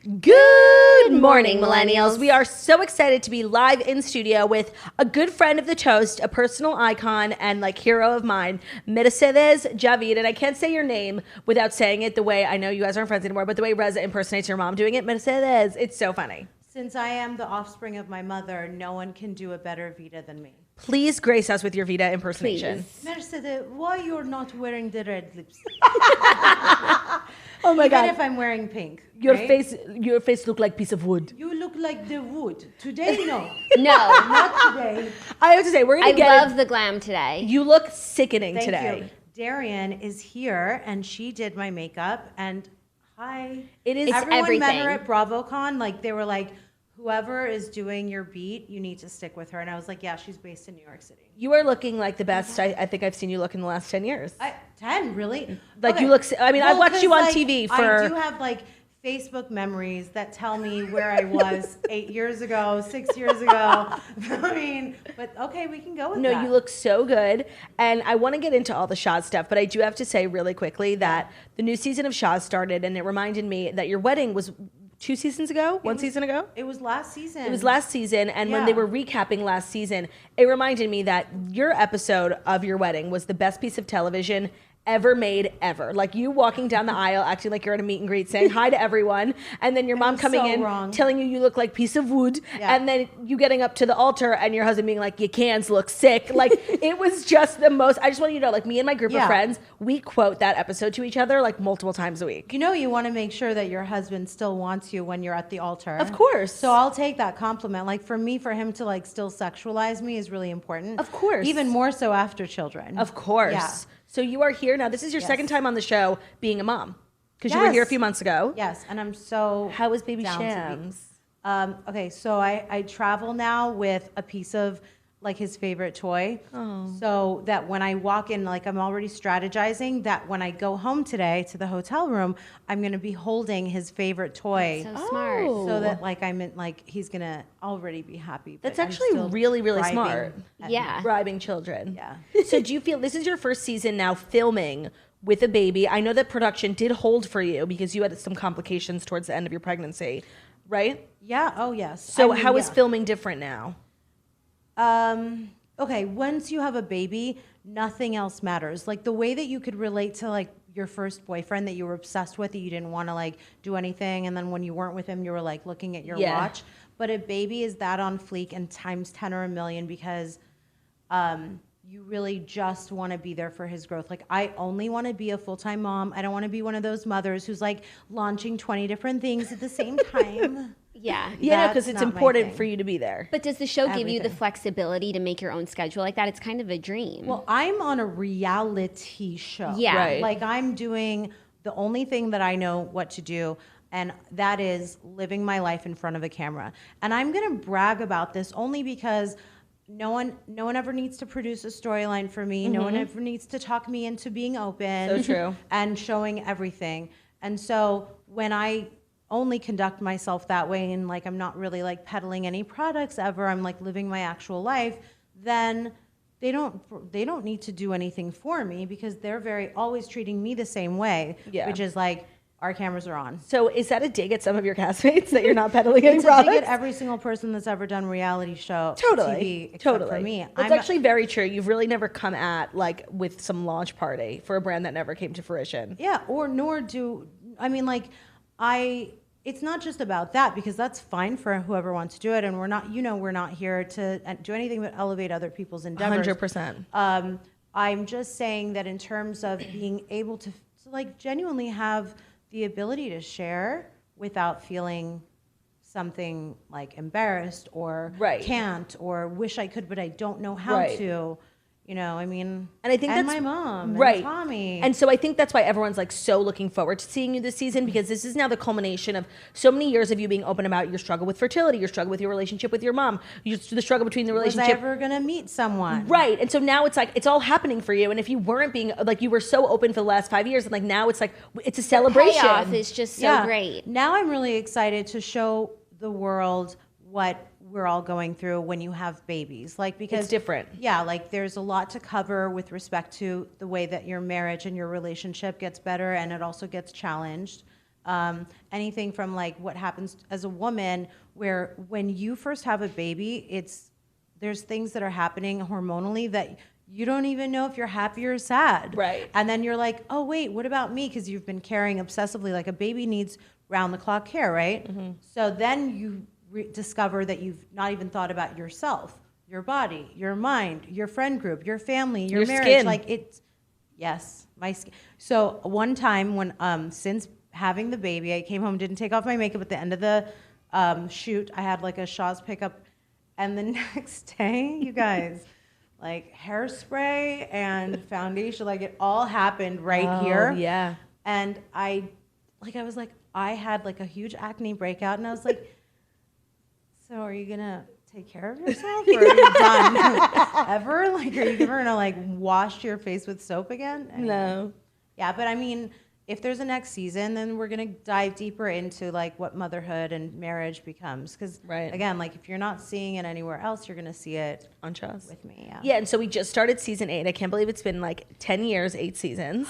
Good morning, millennials. We are so excited to be live in studio with a good friend of the toast, a personal icon, and like hero of mine, Mercedes Javid. And I can't say your name without saying it the way, I know you guys aren't friends anymore, but the way Reza impersonates your mom doing it, Mercedes. It's so funny. Since I am the offspring of my mother, no one can do a better Vida than me. Please grace us with your Vida impersonation. Mercedes, why you're not wearing the red lipstick? Oh my God. Even if I'm wearing pink. Your right? face look like piece of wood. You look like the wood. Today, no. No. Not today. I have to say, we're going to get I love the glam today. You look sickening Thank today. you. Darian is here, and she did my makeup, and hi. It is Everyone everything. met her at BravoCon. Like, they were like, whoever is doing your beat, you need to stick with her. And I was like, yeah, she's based in New York City. You are looking like the best I think I've seen you look in the last 10 years. 10, really? Like, Okay. you look, I mean, I've watched 'cause, you on like, TV for... I do have, like, Facebook memories that tell me where I was 8 years ago, 6 years ago. I mean, but okay, we can go with that. No, you look so good. And I want to get into all the Shahs stuff, but I do have to say really quickly that the new season of Shahs started, and it reminded me that your wedding was 2 seasons ago? One season ago? It was last season. It was last season, and when they were recapping last season, it reminded me that your episode of your wedding was the best piece of television ever made ever. Like you walking down the aisle acting like you're at a meet and greet saying hi to everyone, and then your mom coming in telling you look like piece of wood, and then you getting up to the altar and your husband being like, your cans look sick. Like it was just the most, I just want you to know, like me and my group of friends, we quote that episode to each other like multiple times a week. You know, you want to make sure that your husband still wants you when you're at the altar. Of course. So I'll take that compliment. Like for me, for him to like still sexualize me is really important. Of course. Even more so after children. Of course. Yeah. So you are here now. This is your second time on the show being a mom. Because you were here a few months ago. Yes, and I'm so How was baby down to be- Shams? Okay, so I travel now with a piece of like his favorite toy. So that when I walk in, like I'm already strategizing that when I go home today to the hotel room, I'm gonna be holding his favorite toy. So smart. So that like I'm in, like he's gonna already be happy. But That's I'm actually still really, really bribing smart. at Yeah. him. Bribing children. Yeah. So do you feel this is your first season now filming with a baby? I know that production did hold for you because you had some complications towards the end of your pregnancy, right? Yeah. Oh yes. So I mean, how is yeah. filming different now? Okay, once you have a baby, nothing else matters. Like the way that you could relate to like your first boyfriend that you were obsessed with, that you didn't want to like do anything, and then when you weren't with him, you were like looking at your watch. But a baby is that on fleek and times 10 or a million because you really just want to be there for his growth. Like I only want to be a full-time mom. I don't want to be one of those mothers who's like launching 20 different things at the same time. Yeah. Yeah, because That's it's not my important thing. for you to be there. But does the show give you the Everything. flexibility to make your own schedule like that? It's kind of a dream. Well, I'm on a reality show. Yeah. Right. Like I'm doing the only thing that I know what to do, and that is living my life in front of a camera. And I'm gonna brag about this only because no one ever needs to produce a storyline for me. No one ever needs to talk me into being open. So true. And showing everything. And so when I only conduct myself that way and like I'm not really like peddling any products ever, I'm like living my actual life, then they don't need to do anything for me because they're always treating me the same way, which is like our cameras are on. So is that a dig at some of your castmates that you're not peddling any It's products? a dig at every single person that's ever done reality show TV except for me. That's actually very true. You've really never come at like with some launch party for a brand that never came to fruition. Yeah, it's not just about that because that's fine for whoever wants to do it, and we're not here to do anything but elevate other people's endeavors. 100%. I'm just saying that in terms of being able to like genuinely have the ability to share without feeling something like embarrassed or can't or wish I could but I don't know how to. You know, I mean, and I think that's my mom, right, and Tommy, and so I think that's why everyone's like so looking forward to seeing you this season because this is now the culmination of so many years of you being open about your struggle with fertility, your struggle with your relationship with your mom, the struggle between the relationship. Was I ever gonna meet someone? Right, and so now it's like it's all happening for you. And if you weren't being like you were so open for the last 5 years, and like now it's like it's a celebration. The payoff is just so great. Now I'm really excited to show the world what we're all going through when you have babies, like because it's different. Yeah, like there's a lot to cover with respect to the way that your marriage and your relationship gets better, and it also gets challenged. anything from like what happens as a woman, where when you first have a baby, there's things that are happening hormonally that you don't even know if you're happy or sad. Right. And then you're like, oh, wait, what about me? Because you've been caring obsessively. Like a baby needs round-the-clock care, right? Mm-hmm. So then you discover that you've not even thought about yourself, your body, your mind, your friend group, your family, your marriage. Skin. Like yes, my skin. So one time when, since having the baby, I came home, didn't take off my makeup at the end of the shoot. I had like a Shahs pickup. And the next day, you guys... like hairspray and foundation, like it all happened right here. Yeah. And I was like, I had like a huge acne breakout, and I was like, so are you gonna take care of yourself, or are you done ever? Like, are you ever gonna like wash your face with soap again? Anyway. No. Yeah, but I mean, if there's a next season, then we're going to dive deeper into like what motherhood and marriage becomes. Because again, like if you're not seeing it anywhere else, you're going to see it on Shahs with me. Yeah. Yeah. And so we just started season 8. I can't believe it's been like 10 years, 8 seasons.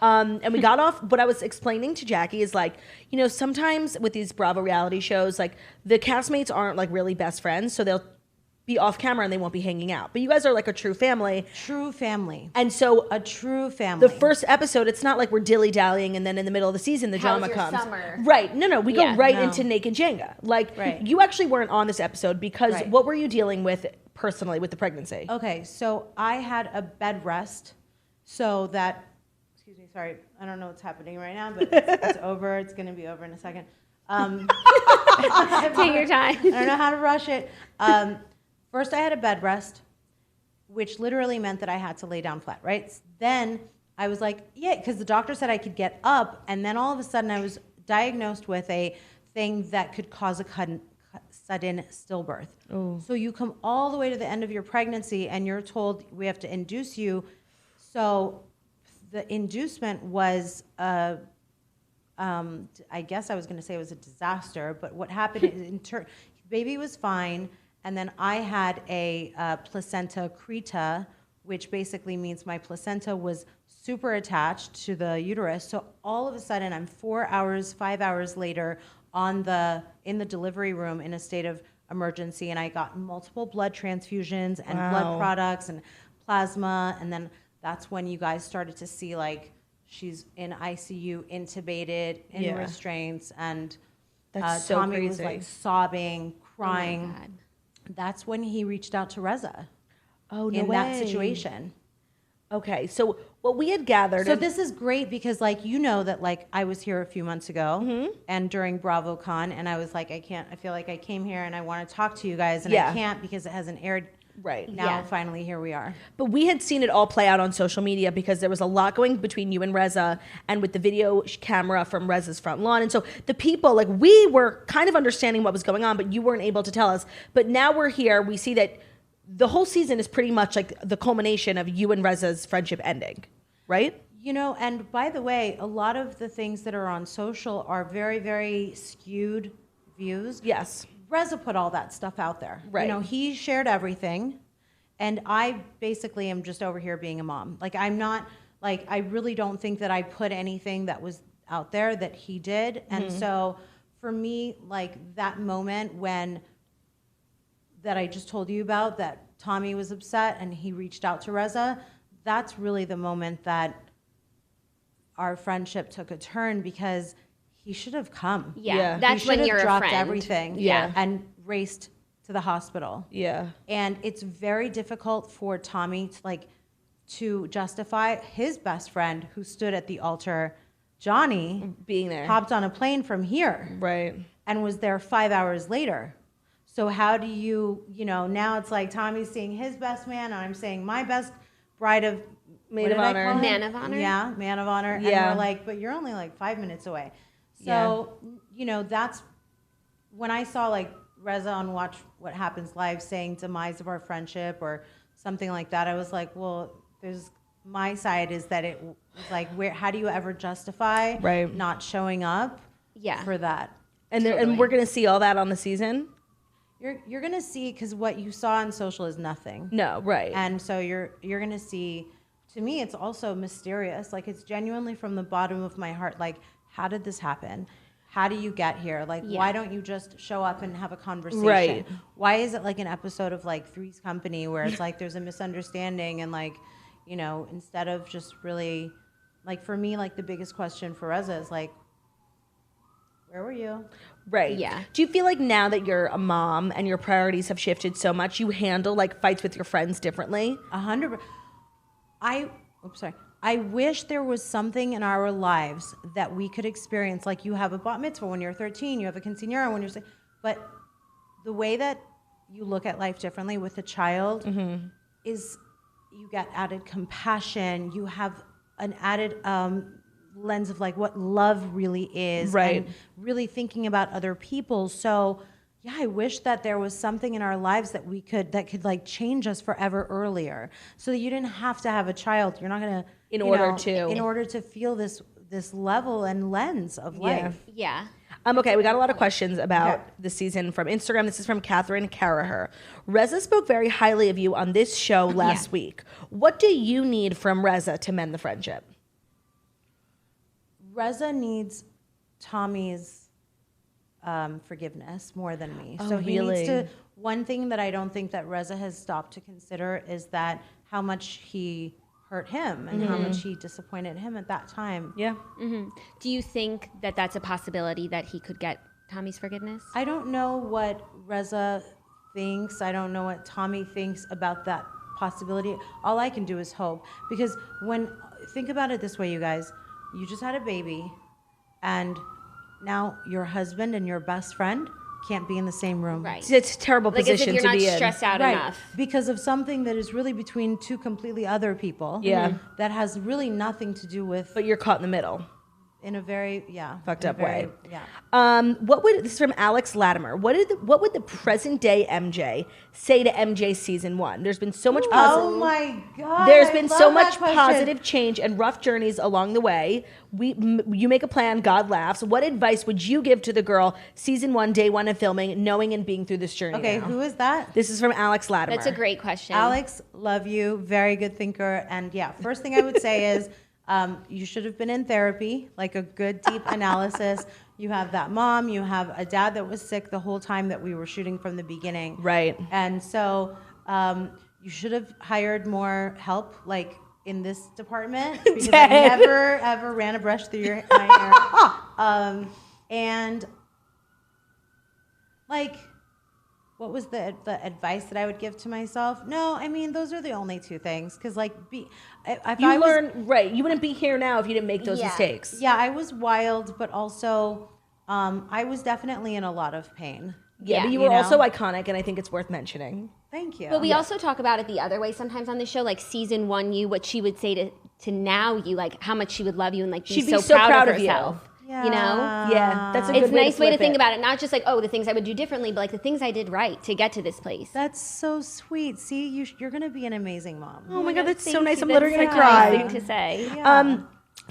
And we got off, what I was explaining to Jackie is like, you know, sometimes with these Bravo reality shows, like the castmates aren't like really best friends. So they'll be off camera and they won't be hanging out. But you guys are like a true family. True family. And so a true family. The first episode, it's not like we're dilly-dallying and then in the middle of the season the drama comes. Summer? Right. No, we go right into naked Jenga. Like you actually weren't on this episode because what were you dealing with personally with the pregnancy? Okay, so I had a bed rest so that, excuse me, sorry, I don't know what's happening right now, but it's over. It's going to be over in a second. Take your time. I don't know how to rush it. First, I had a bed rest, which literally meant that I had to lay down flat, right? Then I was like, yeah, because the doctor said I could get up, and then all of a sudden I was diagnosed with a thing that could cause a sudden stillbirth. Ooh. So you come all the way to the end of your pregnancy, and you're told we have to induce you. So the inducement was, I guess I was going to say it was a disaster, but what happened is baby was fine. And then I had a placenta creta, which basically means my placenta was super attached to the uterus. So all of a sudden, I'm 4 hours, 5 hours later in the delivery room in a state of emergency, and I got multiple blood transfusions and blood products and plasma. And then that's when you guys started to see like she's in ICU, intubated, in restraints, and so Tommy crazy. was like sobbing, crying. Oh my God. That's when he reached out to Reza. Oh, no in way. that situation. Okay, so what we had gathered. So this is great because, like, you know that, like, I was here a few months ago and during BravoCon, and I was like, I feel like I came here and I want to talk to you guys, and I can't because it hasn't aired. Right. Now, finally, here we are. But we had seen it all play out on social media because there was a lot going between you and Reza and with the video camera from Reza's front lawn. And so the people, like, we were kind of understanding what was going on, but you weren't able to tell us. But now we're here. We see that the whole season is pretty much like the culmination of you and Reza's friendship ending, right? You know, and by the way, a lot of the things that are on social are very, very skewed views. Yes. Reza put all that stuff out there. Right. You know, he shared everything. And I basically am just over here being a mom. Like, I'm not, like, I really don't think that I put anything that was out there that he did. And so for me, like, that moment that I just told you about, that Tommy was upset and he reached out to Reza, that's really the moment that our friendship took a turn, because he should have come. Yeah. That's when you're dropped a friend. Everything. Yeah. And raced to the hospital. Yeah. And it's very difficult for Tommy to justify his best friend who stood at the altar, Johnny, being there, hopped on a plane from here. Right. And was there 5 hours later. So how do you now it's like Tommy's seeing his best man and I'm saying my best bride of maid of honor. Man of honor. Yeah, man of honor. Yeah. And we're like, but you're only like 5 minutes away. So, that's when I saw like Reza on Watch What Happens Live saying demise of our friendship or something like that, I was like, well, my side is that it was like, how do you ever justify not showing up for that? And and we're going to see all that on the season? You're going to see, because what you saw on social is nothing. No, right. And so you're going to see, to me, it's also mysterious. Like, it's genuinely from the bottom of my heart, like, how did this happen? How do you get here? Like, why don't you just show up and have a conversation? Right. Why is it like an episode of like Three's Company where it's like there's a misunderstanding and like, you know, instead of just really, like for me, like the biggest question for Reza is like, where were you? Right. Yeah. Do you feel like now that you're a mom and your priorities have shifted so much, you handle like fights with your friends differently? 100%. I wish there was something in our lives that we could experience. Like you have a bat mitzvah when you're 13, you have a quinceañera when you're 6. But the way that you look at life differently with a child is you get added compassion. You have an added lens of like what love really is. Right. And really thinking about other people. So yeah, I wish that there was something in our lives that that could like change us forever earlier, so that you didn't have to have a child. You're not gonna in order to feel this level and lens of life. Yeah. Okay, we got a lot of questions about the season from Instagram. This is from Catherine Caraher. Reza spoke very highly of you on this show last week. What do you need from Reza to mend the friendship? Reza needs Tommy's forgiveness more than me. Oh, so he really? needs to. One thing that I don't think that Reza has stopped to consider is that how much he hurt him and how much he disappointed him at that time. Yeah. Do you think that that's a possibility that he could get Tommy's forgiveness? I don't know what Reza thinks. I don't know what Tommy thinks about that possibility. All I can do is hope, because think about it this way, you guys. You just had a baby, and now your husband and your best friend can't be in the same room. Right. It's a terrible Like as position if to you're be not in. stressed out enough. Because of something that is really between two completely other people. Yeah. That has really nothing to do with, But you're caught in the middle. in a very, Fucked up way. Yeah. This is from Alex Latimer. What would the present day MJ say to MJ season 1? There's been so much positive. Oh my God. There's I been love so that much question. positive change and rough journeys along the way. You make a plan, God laughs. What advice would you give to the girl season 1, day 1 of filming, knowing and being through this journey? Okay, now? who is that? This is from Alex Latimer. That's a great question. Alex, love you. Very good thinker. And yeah, first thing I would say is you should have been in therapy, like a good deep analysis. You have that mom, you have a dad that was sick the whole time that we were shooting from the beginning. Right. And so you should have hired more help, like in this department, because I never ever ran a brush through my hair. And like, what was the advice that I would give to myself? No, I mean, those are the only two things. Because like, you wouldn't be here now if you didn't make those mistakes. Yeah, I was wild, but also I was definitely in a lot of pain. Yeah, but you were also iconic, and I think it's worth mentioning. Thank you. But we also talk about it the other way sometimes on the show, like season 1 you, what she would say to now you, like how much she would love you and like She'd be so proud of herself. you. You know? Yeah, that's a good It's a nice way to flip think it. about it. Not just like, oh, the things I would do differently, but like the things I did right to get to this place. That's so sweet. See, you're going to be an amazing mom. Oh my God, that's so Thank nice. you. I'm That's literally going to a nice cry. thing to say. Yeah.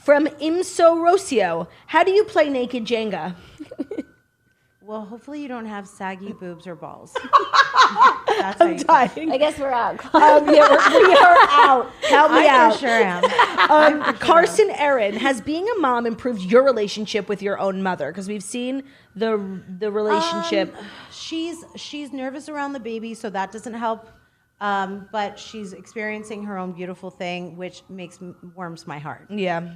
From Imso Rocio, how do you play naked Jenga? Well, hopefully you don't have saggy boobs or balls. That's how I'm you dying. I guess we're out. We are out. Help me I out. for sure am. Carson Aaron, has being a mom improved your relationship with your own mother? Because we've seen the relationship. She's nervous around the baby, so that doesn't help. But she's experiencing her own beautiful thing, which warms my heart. Yeah.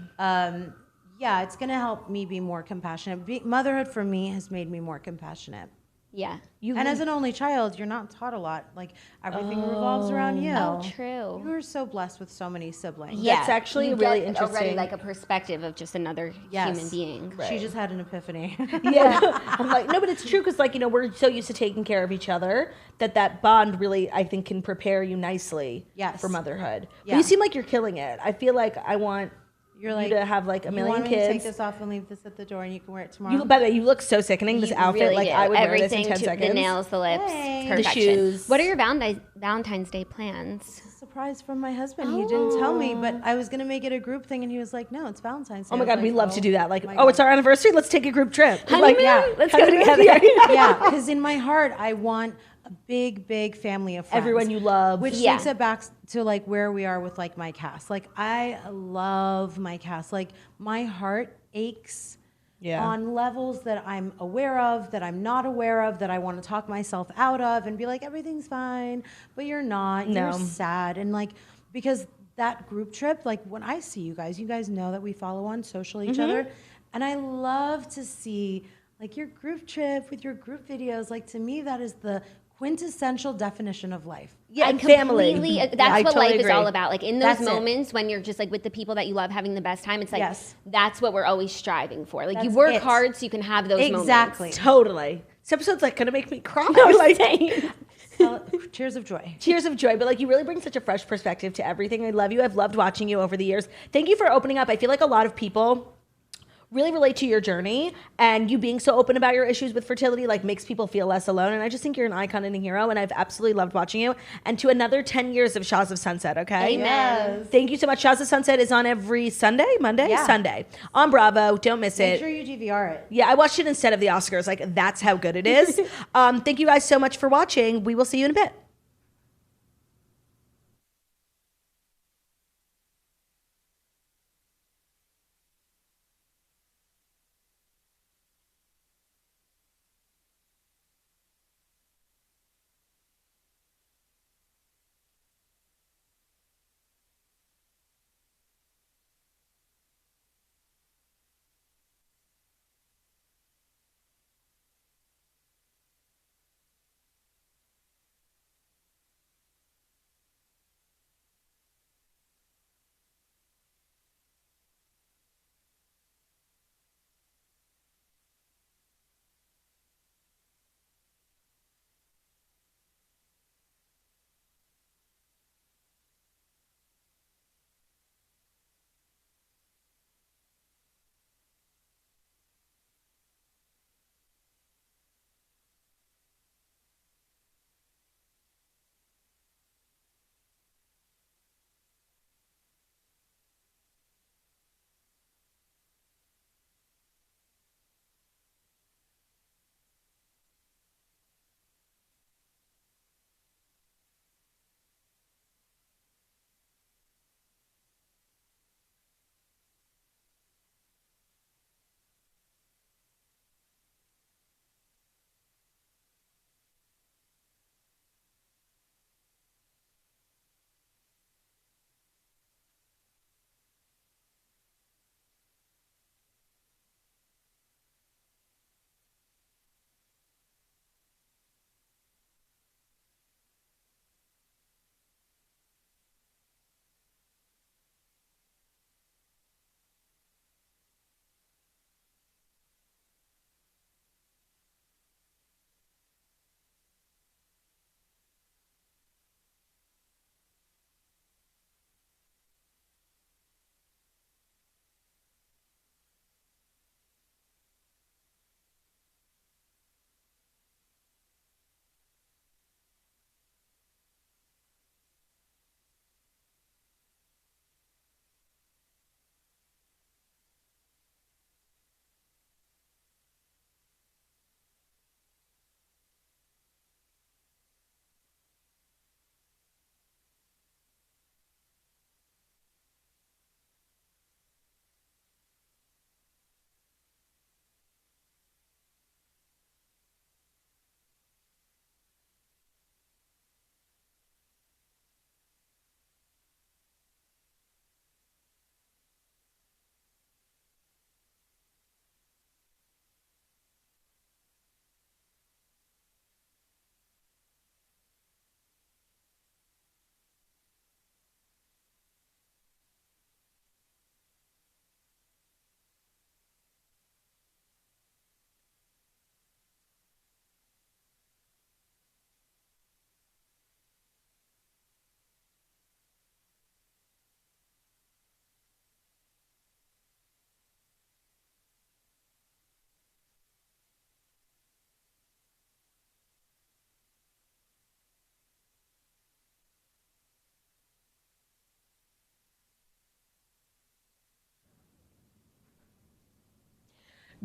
Yeah, it's going to help me be more compassionate. Motherhood for me has made me more compassionate. Yeah. And as an only child, you're not taught a lot. Like, everything revolves around you. Oh, true. You are so blessed with so many siblings. Yeah. That's actually You really get interesting. already like a perspective of just another human being. She just had an epiphany. Yeah. I'm like, no, but it's true because, like, you know, we're so used to taking care of each other that bond really, I think, can prepare you nicely for motherhood. Yeah. But you seem like you're killing it. I feel like I want You're like, you to have like a million you want me kids. to take this off and leave this at the door and you can wear it tomorrow? By the way, you look so sickening. This You outfit, really like do. I would wear Everything this in 10 to seconds. the nails, the lips, Hey. The perfection. shoes. What are your Valentine's Day plans? Surprise from my husband. He didn't tell me, but I was going to make it a group thing and he was like, no, it's Valentine's Day. Oh my I was God, we like, love to do that. Like, my oh, God. it's our anniversary. Let's take a group trip. Honeymoon? Like, yeah, Let's go together. Yeah, because in my heart, I want a big family of friends. Everyone you love. Which takes it back to like where we are with like my cast. Like I love my cast. Like my heart aches on levels that I'm aware of, that I'm not aware of, that I want to talk myself out of and be like, everything's fine, but you're not. You're sad. And like, because that group trip, like when I see you guys know that we follow on social each other. And I love to see like your group trip with your group videos. Like to me, that is the quintessential definition of life. Yeah, and family. That's what totally life agree. is all about. Like in those moments when you're just like with the people that you love, having the best time. It's like that's what we're always striving for. Like you work hard so you can have those moments. Exactly. Totally. This episode's like gonna make me cry. No, like, cheers of joy. Cheers of joy. But like you really bring such a fresh perspective to everything. I love you. I've loved watching you over the years. Thank you for opening up. I feel like a lot of people really relate to your journey, and you being so open about your issues with fertility like makes people feel less alone. And I just think you're an icon and a hero, and I've absolutely loved watching you. And to another 10 years of Shahs of Sunset, okay? Amen. Yes. Thank you so much. Shahs of Sunset is on every Sunday on Bravo. Don't miss it. Make sure you DVR it. Yeah, I watched it instead of the Oscars. Like that's how good it is. Thank you guys so much for watching. We will see you in a bit.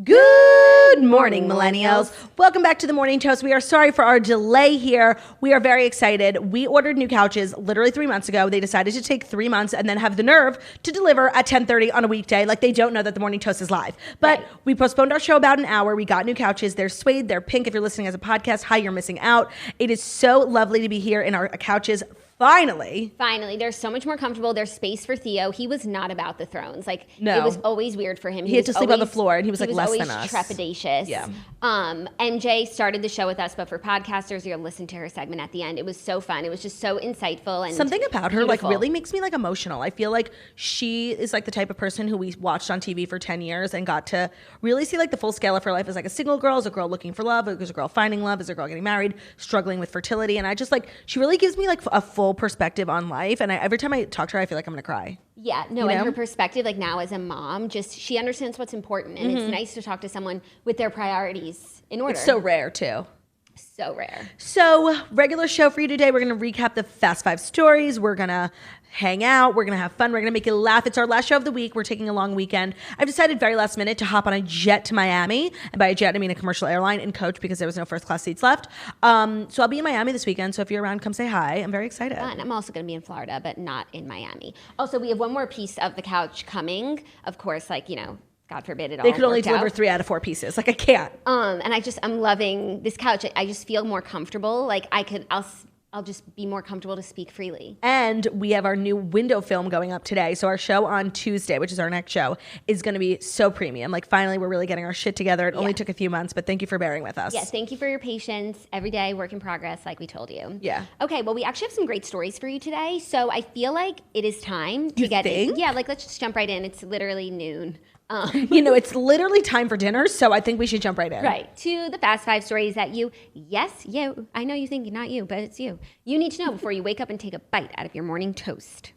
Good Good morning, millennials. Welcome back to the Morning Toast. We are sorry for our delay here. We are very excited. We ordered new couches literally 3 months ago. They decided to take 3 months and then have the nerve to deliver at 10:30 on a weekday. Like, they don't know that the Morning Toast is live. But we postponed our show about an hour. We got new couches. They're suede. They're pink. If you're listening as a podcast, hi, you're missing out. It is so lovely to be here in our couches. Finally, they're so much more comfortable. There's space for Theo. He was not about the thrones. Like, no. It was always weird for him. He had to sleep on the floor, and he was like less than us. Trepidatious. Yeah. MJ started the show with us, but for podcasters, you'll listen to her segment at the end. It was so fun. It was just so insightful and something about her beautiful. like really makes me like emotional. I feel like she is like the type of person who we watched on TV for 10 years and got to really see like the full scale of her life as like a single girl, as a girl looking for love, as a girl finding love, as a girl getting married, struggling with fertility. And I just like, she really gives me like a full perspective on life, and every time I talk to her, I feel like I'm gonna cry. Yeah, no, and her perspective, like now as a mom, just she understands what's important, and it's nice to talk to someone with their priorities in order. It's so rare too. So rare. So, regular show for you today. We're going to recap the Fast 5 stories. We're going to hang out. We're going to have fun. We're going to make you laugh. It's our last show of the week. We're taking a long weekend. I've decided very last minute to hop on a jet to Miami. And by a jet, I mean a commercial airline in coach because there was no first class seats left. So I'll be in Miami this weekend. So if you're around, come say hi. I'm very excited. Fun. I'm also going to be in Florida, but not in Miami. Also, we have one more piece of the couch coming. Of course, like, you know, God forbid it all. They could only deliver out. 3 out of 4 pieces. Like, I can't. And I'm loving this couch. I just feel more comfortable. Like I'll just be more comfortable to speak freely. And we have our new window film going up today. So our show on Tuesday, which is our next show, is going to be so premium. Like, finally, we're really getting our shit together. It only took a few months, but thank you for bearing with us. Yes, thank you for your patience. Every day, work in progress, like we told you. Yeah. Okay, well, we actually have some great stories for you today. So I feel like it is time to get in. Yeah, like let's just jump right in. It's literally noon. You know, it's literally time for dinner, so I think we should jump right in. Right. To the Fast 5 stories that you, I know you think not you, but it's you need to know before you wake up and take a bite out of your morning toast.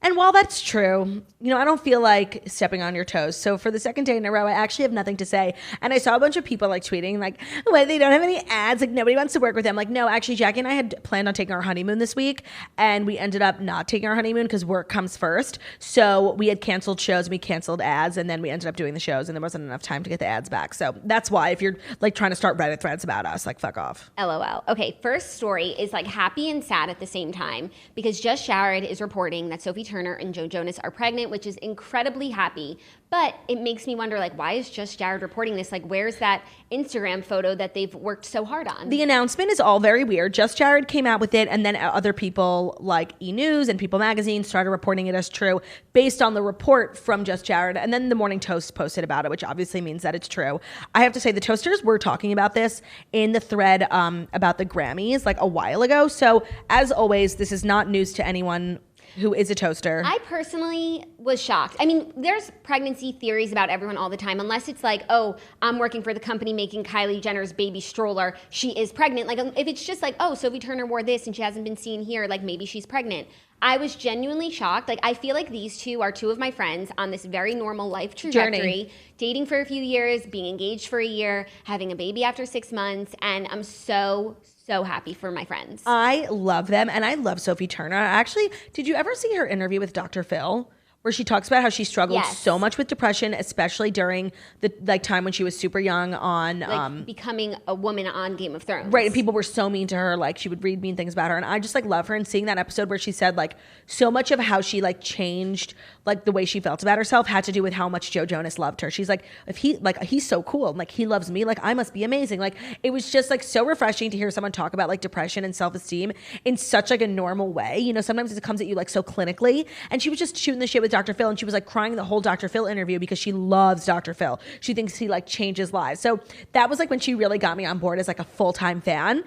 And while that's true, you know, I don't feel like stepping on your toes. So for the second day in a row, I actually have nothing to say. And I saw a bunch of people like tweeting like, well, they don't have any ads. Like, nobody wants to work with them. Like, no, actually, Jackie and I had planned on taking our honeymoon this week. And we ended up not taking our honeymoon because work comes first. So we had canceled shows and we canceled ads. And then we ended up doing the shows and there wasn't enough time to get the ads back. So that's why if you're like trying to start Reddit threads about us, like, fuck off. LOL. Okay, first story is like happy and sad at the same time because Just Jared is reporting that Sophie Turner and Jonas are pregnant, which is incredibly happy. But it makes me wonder, like, why is Just Jared reporting this? Like, where's that Instagram photo that they've worked so hard on? The announcement is all very weird. Just Jared came out with it, and then other people like E! News and People Magazine started reporting it as true based on the report from Just Jared. And then the Morning Toast posted about it, which obviously means that it's true. I have to say, the Toasters were talking about this in the thread about the Grammys like a while ago. So as always, this is not news to anyone who is a toaster. I personally was shocked. I mean, there's pregnancy theories about everyone all the time, unless it's like, oh, I'm working for the company making Kylie Jenner's baby stroller. She is pregnant. Like, if it's just like, oh, Sophie Turner wore this and she hasn't been seen here, like maybe she's pregnant. I was genuinely shocked. Like, I feel like these two are two of my friends on this very normal life trajectory, dating for a few years, being engaged for a year, having a baby after 6 months, and I'm so happy for my friends. I love them, and I love Sophie Turner. Actually, did you ever see her interview with Dr. Phil? Where she talks about how she struggled so much with depression, especially during the like time when she was super young on like becoming a woman on Game of Thrones. Right, and people were so mean to her, like she would read mean things about her. And I just like love her, and seeing that episode where she said like so much of how she like changed like the way she felt about herself had to do with how much Joe Jonas loved her. She's like, if he like he's so cool, and like he loves me, like I must be amazing. Like it was just like so refreshing to hear someone talk about like depression and self-esteem in such like a normal way. You know, sometimes it comes at you like so clinically. And she was just shooting the shit with Dr. Phil, and she was like crying the whole Dr. Phil interview because she loves Dr. Phil. She thinks he like changes lives. So that was like when she really got me on board as like a full-time fan.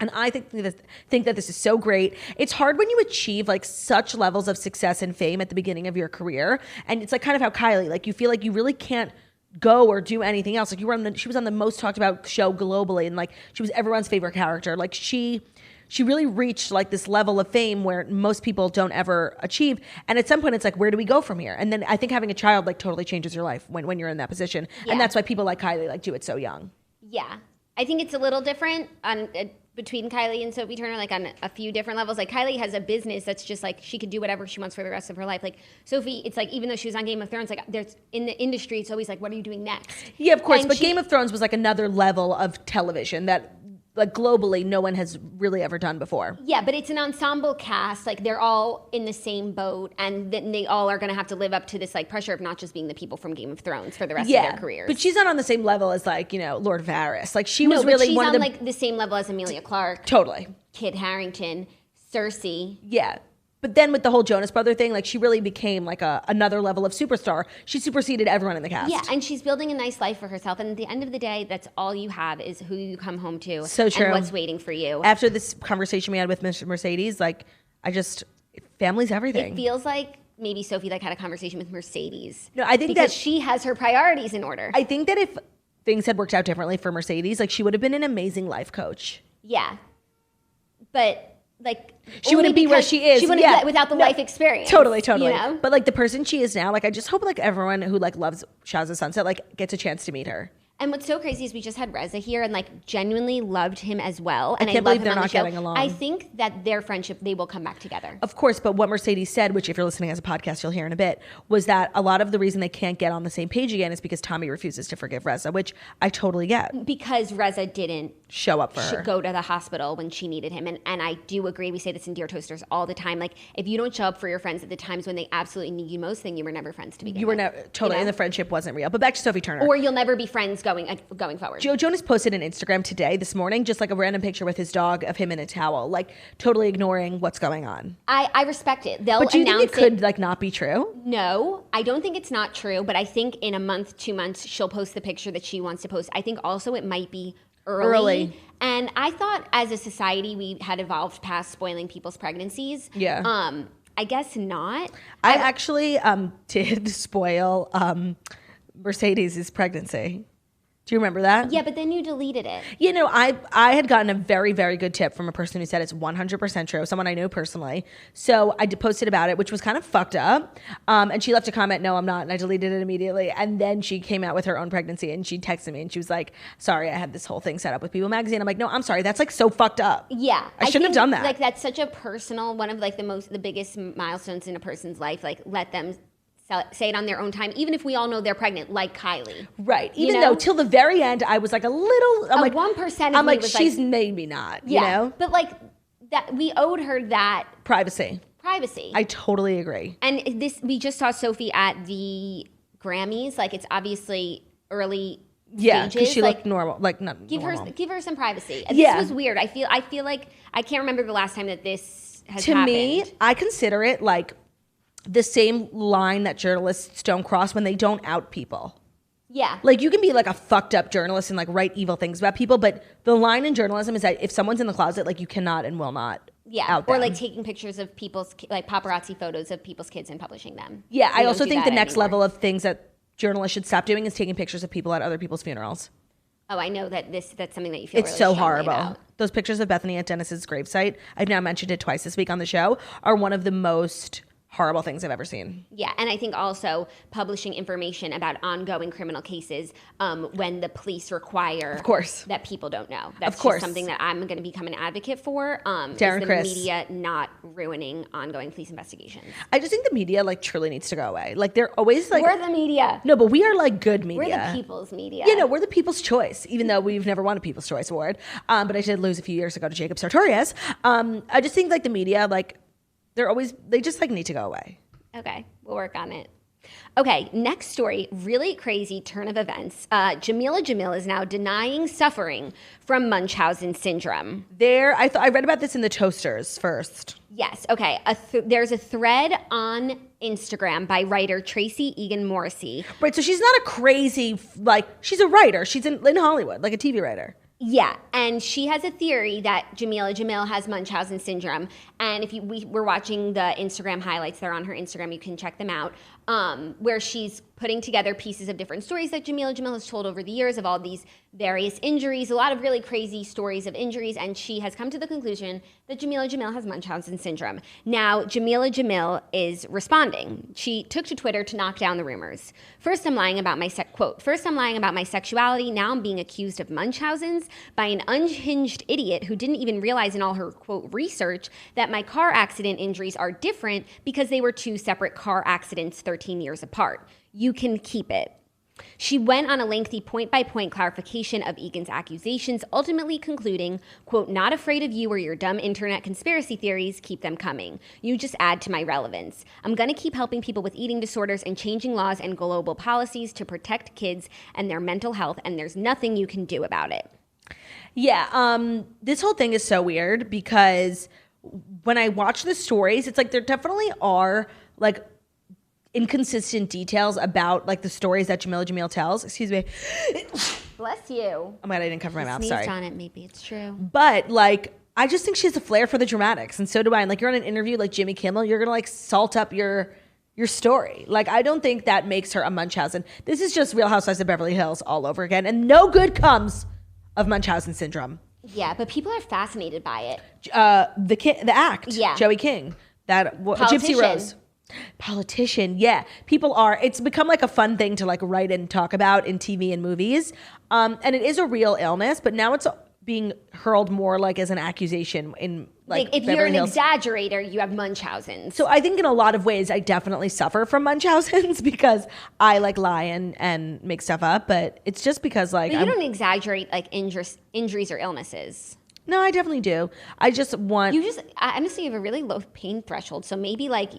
And I think that this is so great. It's hard when you achieve like such levels of success and fame at the beginning of your career. And it's like kind of how Kylie, like you feel like you really can't go or do anything else. Like she was on the most talked about show globally, and like she was everyone's favorite character. Like she really reached like this level of fame where most people don't ever achieve. And at some point it's like, where do we go from here? And then I think having a child like totally changes your life when you're in that position. Yeah. And that's why people like Kylie like do it so young. Yeah. I think it's a little different on between Kylie and Sophie Turner, like on a few different levels. Like Kylie has a business that's just like she could do whatever she wants for the rest of her life. Like Sophie, it's like even though she was on Game of Thrones, like there's in the industry, it's always like, what are you doing next? Yeah, of course. And But Game of Thrones was like another level of television that like globally no one has really ever done before. Yeah, but it's an ensemble cast. Like they're all in the same boat, and then they all are going to have to live up to this like pressure of not just being the people from Game of Thrones for the rest of their careers. But she's not on the same level as like, you know, Lord Varys. Like she no, was but really she's one on of the like the same level as Amelia Clark, totally. Kit Harington, Cersei. Yeah. But then with the whole Jonas brother thing, like she really became like another level of superstar. She superseded everyone in the cast. Yeah, and she's building a nice life for herself. And at the end of the day, that's all you have is who you come home to. So true. And what's waiting for you. After this conversation we had with Mercedes, like family's everything. It feels like maybe Sophie like had a conversation with Mercedes. No, I think because that she has her priorities in order. I think that if things had worked out differently for Mercedes, like she would have been an amazing life coach. Yeah. But like she wouldn't be where she is. She wouldn't be without the life experience. Totally. You know? But like the person she is now, like I just hope like everyone who like loves Shahs of Sunset like gets a chance to meet her. And what's so crazy is we just had Reza here and like genuinely loved him as well. And I can't love believe they're him on not the show. getting along. I think that their friendship, they will come back together. Of course, but what Mercedes said, which if you're listening as a podcast, you'll hear in a bit, was that a lot of the reason they can't get on the same page again is because Tommy refuses to forgive Reza, which I totally get. Because Reza didn't show up for her. Go to the hospital when she needed him. And I do agree. We say this in Dear Toasters all the time. Like, if you don't show up for your friends at the times when they absolutely need you most, then you were never friends to begin with. You were never, totally, and the friendship wasn't real. But back to Sophie Turner. Or you'll never be friends going forward. Jonas posted an Instagram today, this morning, just like a random picture with his dog of him in a towel, like totally ignoring what's going on. I respect it. They'll but do you announce think it could like not be true? No, I don't think it's not true. But I think in a month, 2 months, she'll post the picture that she wants to post. I think also it might be early. And I thought as a society we had evolved past spoiling people's pregnancies. Yeah. I guess not. I actually did spoil Mercedes' pregnancy. Do you remember that? Yeah, but then you deleted it. You know, I had gotten a very, very good tip from a person who said it's 100% true, someone I know personally. So I posted about it, which was kind of fucked up. And she left a comment, no, I'm not. And I deleted it immediately. And then she came out with her own pregnancy and she texted me and she was like, sorry, I had this whole thing set up with People Magazine. I'm like, no, I'm sorry. That's like so fucked up. Yeah. I shouldn't have done that. Like that's such a personal, one of like the biggest milestones in a person's life. Like let them say it on their own time, even if we all know they're pregnant, like Kylie. Right. Even though till the very end, I was like a little, I'm like 1% I'm like, she's made me not, you know? But like that, we owed her that privacy. I totally agree. And we just saw Sophie at the Grammys. Like it's obviously early yeah, because she like, looked normal. Like not give normal. Give her some privacy. And this was weird. I feel like I can't remember the last time that this has happened. To me, I consider it like the same line that journalists don't cross when they don't out people. Yeah. Like you can be like a fucked up journalist and like write evil things about people, but the line in journalism is that if someone's in the closet, like you cannot and will not out them. Or like taking pictures of people's, like paparazzi photos of people's kids and publishing them. Yeah, I also think the next level of things that journalists should stop doing is taking pictures of people at other people's funerals. Oh, I know that that's something that you feel it's really so strongly horrible. about. Those pictures of Bethany at Dennis's gravesite, I've now mentioned it twice this week on the show, are one of the most horrible things I've ever seen. Yeah, and I think also publishing information about ongoing criminal cases when the police require of course. That people don't know. That's of course. Just something that I'm going to become an advocate for. Darren is the Criss. media not ruining ongoing police investigations. I just think the media like truly needs to go away. Like they're always like we're the media. No, but we are like good media. We're the people's media. You know, we're the people's choice, even though we've never won a People's Choice Award. But I did lose a few years ago to Jacob Sartorius. I just think like the media, like they just like need to go away. Okay, we'll work on it. Okay, next story, really crazy turn of events. Jameela Jamil is now denying suffering from Munchausen syndrome. I read about this in the Toasters first. Yes, okay. There's a thread on Instagram by writer Tracy Egan Morrissey. Right, so she's not a crazy, like, she's a writer. She's in Hollywood, like a TV writer. Yeah, and she has a theory that Jameela Jamil has Munchausen syndrome. And if we're watching the Instagram highlights, they're on her Instagram, you can check them out, where she's putting together pieces of different stories that Jameela Jamil has told over the years of all these various injuries, a lot of really crazy stories of injuries, and she has come to the conclusion that Jameela Jamil has Munchausen syndrome. Now, Jameela Jamil is responding. She took to Twitter to knock down the rumors. First, I'm lying about my sexuality. Now I'm being accused of Munchausen's. diagnosis by an unhinged idiot who didn't even realize in all her, quote, research that my car accident injuries are different because they were 2 separate car accidents 13 years apart. You can keep it. She went on a lengthy point-by-point clarification of Egan's accusations, ultimately concluding, quote, not afraid of you or your dumb internet conspiracy theories, keep them coming. You just add to my relevance. I'm going to keep helping people with eating disorders and changing laws and global policies to protect kids and their mental health, and there's nothing you can do about it. Yeah, this whole thing is so weird because when I watch the stories, it's like there definitely are, like, inconsistent details about like the stories that Jameela Jamil tells. Excuse me. Bless you. Oh my God, I didn't cover my mouth. Sneezed Sorry. on it. Maybe it's true. But like, I just think she has a flair for the dramatics, and so do I. And like, you're on an interview like Jimmy Kimmel, you're gonna like salt up your story. Like, I don't think that makes her a Munchausen. This is just Real Housewives of Beverly Hills all over again, and no good comes of Munchausen syndrome. Yeah, but people are fascinated by it. The act. Yeah. Joey King. That Gypsy Rose. Politician, yeah. People are, it's become like a fun thing to like write and talk about in TV and movies. And it is a real illness, but now it's being hurled more like as an accusation in like if Beverly you're an Hills. exaggerator, you have Munchausen. So I think in a lot of ways I definitely suffer from Munchausen's because I like lie and make stuff up, but it's just because like But you don't exaggerate like injuries or illnesses. No, I definitely do. I just want Honestly, you have a really low pain threshold. So maybe like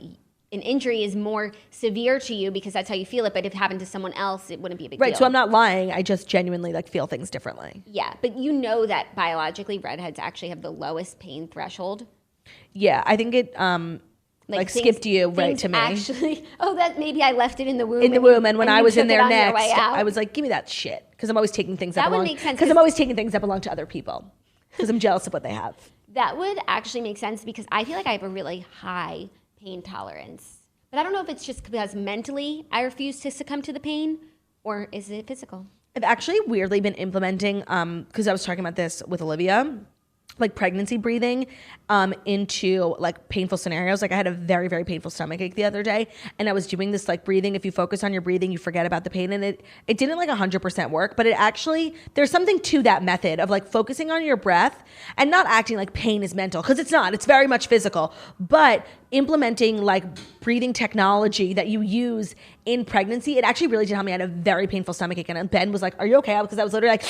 an injury is more severe to you because that's how you feel it. But if it happened to someone else, it wouldn't be a big deal. Right. So I'm not lying. I just genuinely like feel things differently. Yeah. But you know that biologically redheads actually have the lowest pain threshold. Yeah. I think it like skipped you right to me. Actually, that maybe I left it in the womb. And when I was in there next, I was like, give me that shit. Because I'm always taking things that belong. Because I'm always taking things that belong to other people. Because I'm jealous of what they have. That would actually make sense because I feel like I have a really high pain tolerance. But I don't know if it's just because mentally I refuse to succumb to the pain, or is it physical? I've actually weirdly been implementing, because I was talking about this with Olivia, like pregnancy breathing into like painful scenarios. Like I had a very, very painful stomachache the other day, and I was doing this like breathing. If you focus on your breathing, you forget about the pain. And it didn't like 100% work, but it actually, there's something to that method of like focusing on your breath and not acting like pain is mental, because it's not. It's very much physical. But implementing like breathing technology that you use in pregnancy, it actually really did help me. I had a very painful stomachache, and Ben was like, "Are you okay?" Because I was literally like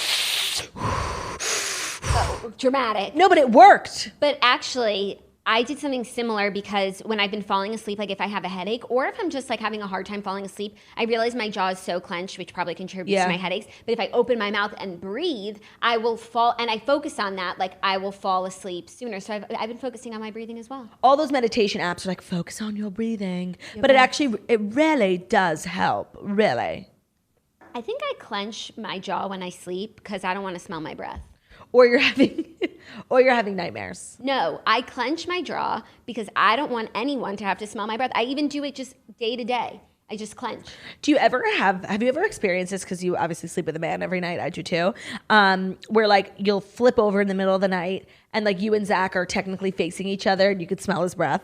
dramatic. No, but it worked. But actually, I did something similar because when I've been falling asleep, like if I have a headache or if I'm just like having a hard time falling asleep, I realize my jaw is so clenched, which probably contributes to my headaches. But if I open my mouth and breathe, I will fall, and I focus on that, like I will fall asleep sooner. So I've been focusing on my breathing as well. All those meditation apps are like, focus on your breathing. But it really does help, really. I think I clench my jaw when I sleep because I don't want to smell my breath. Or you're having nightmares. No, I clench my jaw because I don't want anyone to have to smell my breath. I even do it just day to day. I just clench. Do you ever have you ever experienced this? Because you obviously sleep with a man every night. I do too. Where like you'll flip over in the middle of the night and like you and Zach are technically facing each other and you could smell his breath.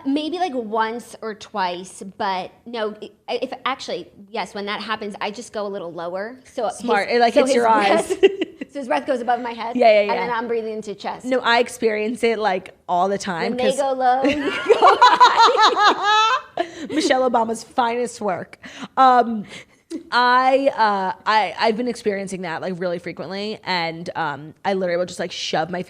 Maybe like once or twice, but no, if actually, yes, when that happens, I just go a little lower. So smart. It like hits your eyes. So his breath goes above my head. Yeah. And then I'm breathing into chest. No, I experience it like all the time. When they go low, you go high. Michelle Obama's finest work. I've been experiencing that like really frequently, and I literally will just like shove my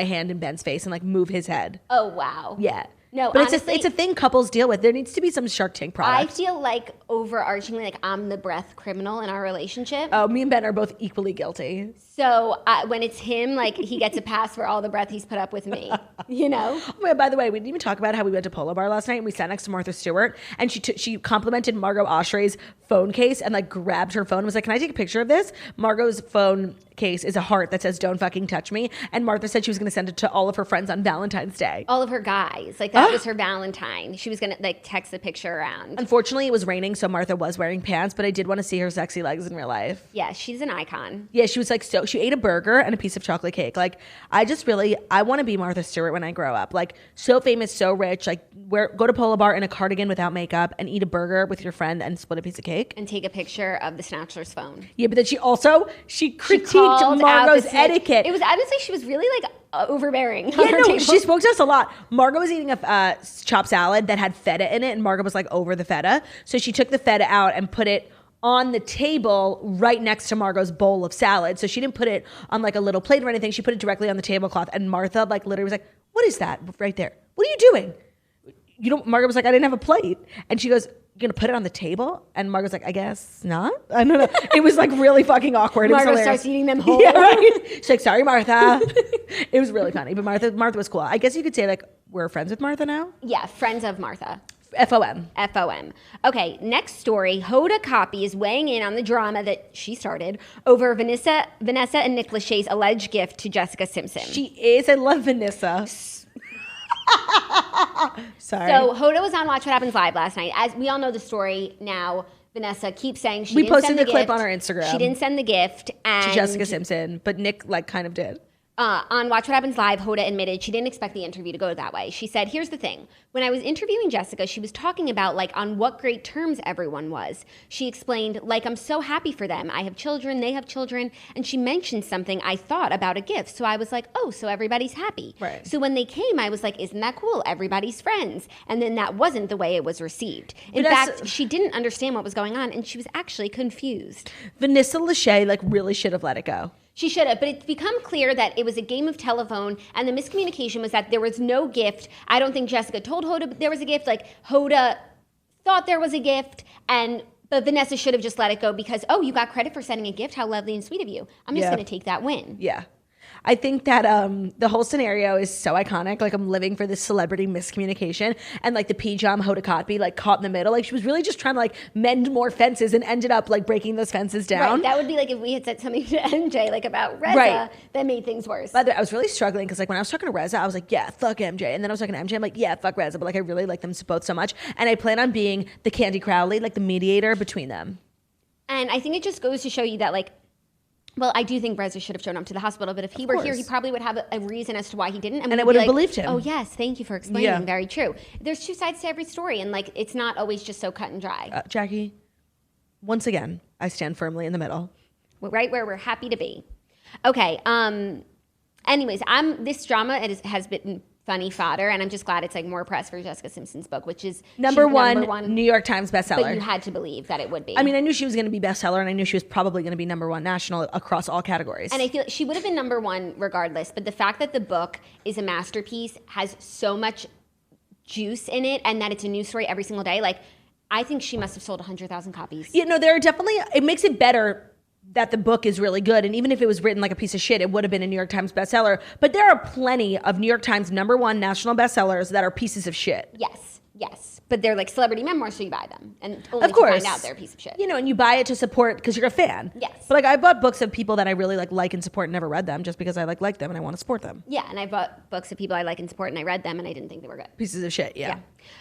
hand in Ben's face and like move his head. Oh wow. Yeah. No, but honestly, it's a thing couples deal with. There needs to be some Shark Tank product. I feel like overarchingly, like I'm the breath criminal in our relationship. Oh, me and Ben are both equally guilty. So when it's him, like he gets a pass for all the breath he's put up with me, you know? Oh, yeah, by the way, we didn't even talk about how we went to Polo Bar last night and we sat next to Martha Stewart, and she complimented Margot Oshry's phone case and like grabbed her phone and was like, "Can I take a picture of this?" Margot's phone case is a heart that says "Don't fucking touch me," and Martha said she was going to send it to all of her friends on Valentine's Day. All of her guys. Like that was her Valentine. She was going to like text the picture around. Unfortunately, it was raining, so Martha was wearing pants, but I did want to see her sexy legs in real life. Yeah, she's an icon. Yeah, she was like, so she ate a burger and a piece of chocolate cake. Like, I want to be Martha Stewart when I grow up. Like, so famous, so rich. Like, go to Polo Bar in a cardigan without makeup and eat a burger with your friend and split a piece of cake. And take a picture of the Snatchler's phone. Yeah, but then she critiqued called out Margot's the snitch. etiquette. It was honestly, she was really like overbearing. Yeah, no, she spoke to us a lot. Margot was eating a chopped salad that had feta in it, and Margot was like over the feta. So she took the feta out and put it on the table right next to Margot's bowl of salad. So she didn't put it on like a little plate or anything. She put it directly on the tablecloth. And Martha like literally was like, "What is that right there? What are you doing?" Margot was like, "I didn't have a plate." And she goes, "You're gonna put it on the table?" And Margot's like, "I guess not." I don't know. It was like really fucking awkward. Margot starts eating them whole. Yeah, right. She's like, "Sorry, Martha." It was really funny. But Martha was cool. I guess you could say like we're friends with Martha now. Yeah, friends of Martha. FOM. FOM. Okay, next story. Hoda Kotb is weighing in on the drama that she started over Vanessa and Nick Lachey's alleged gift to Jessica Simpson. She is. I love Vanessa. Sorry. So Hoda was on Watch What Happens Live last night. As we all know the story now, Vanessa keeps saying we didn't posted send the gift. clip on our Instagram. She didn't send the gift and to Jessica Simpson, but Nick like kind of did. On Watch What Happens Live, Hoda admitted she didn't expect the interview to go that way. She said, "Here's the thing. When I was interviewing Jessica, she was talking about like on what great terms everyone was. She explained, like, I'm so happy for them. I have children, they have children. And she mentioned something I thought about a gift. So I was like, oh, so everybody's happy. Right. So when they came, I was like, isn't that cool? Everybody's friends. And then that wasn't the way it was received. In fact, she didn't understand what was going on and she was actually confused. Vanessa Lachey like really should have let it go. She should have, but it's become clear that it was a game of telephone, and the miscommunication was that there was no gift. I don't think Jessica told Hoda there was a gift. Like, Hoda thought there was a gift, but Vanessa should have just let it go because, oh, you got credit for sending a gift. How lovely and sweet of you. I'm just going to take that win. Yeah. I think that the whole scenario is so iconic. Like I'm living for this celebrity miscommunication, and like the pajama Hoda Kotb like caught in the middle. Like she was really just trying to like mend more fences and ended up like breaking those fences down. Right. That would be like if we had said something to MJ like about Reza that made things worse. By the way, I was really struggling because like when I was talking to Reza, I was like, yeah, fuck MJ, and then I was talking to MJ, I'm like, yeah, fuck Reza, but like I really like them both so much, and I plan on being the Candy Crowley, like the mediator between them. And I think it just goes to show you that like. Well, I do think Reza should have shown up to the hospital, but if he were here, he probably would have a reason as to why he didn't. And I would have believed him. Oh, yes, thank you for explaining. Yeah. Very true. There's two sides to every story, and like it's not always just so cut and dry. Jackie, once again, I stand firmly in the middle. Right where we're happy to be. Okay. Anyways, this drama has been funny fodder, and I'm just glad it's like more press for Jessica Simpson's book, which is number one New York Times bestseller. But you had to believe that it would be. I mean, I knew she was going to be bestseller, and I knew she was probably going to be number one national across all categories. And I feel she would have been number one regardless, but the fact that the book is a masterpiece, has so much juice in it, and that it's a news story every single day, like I think she must have sold 100,000 copies. Yeah, no, there are definitely, it makes it better that the book is really good. And even if it was written like a piece of shit, it would have been a New York Times bestseller. But there are plenty of New York Times number one national bestsellers that are pieces of shit. Yes. But they're like celebrity memoirs, so you buy them. And only of course. To find out they're a piece of shit. You know, and you buy it to support because you're a fan. Yes. But like I bought books of people that I really like and support and never read them just because I like them and I want to support them. Yeah, and I bought books of people I like and support and I read them and I didn't think they were good. Pieces of shit, yeah.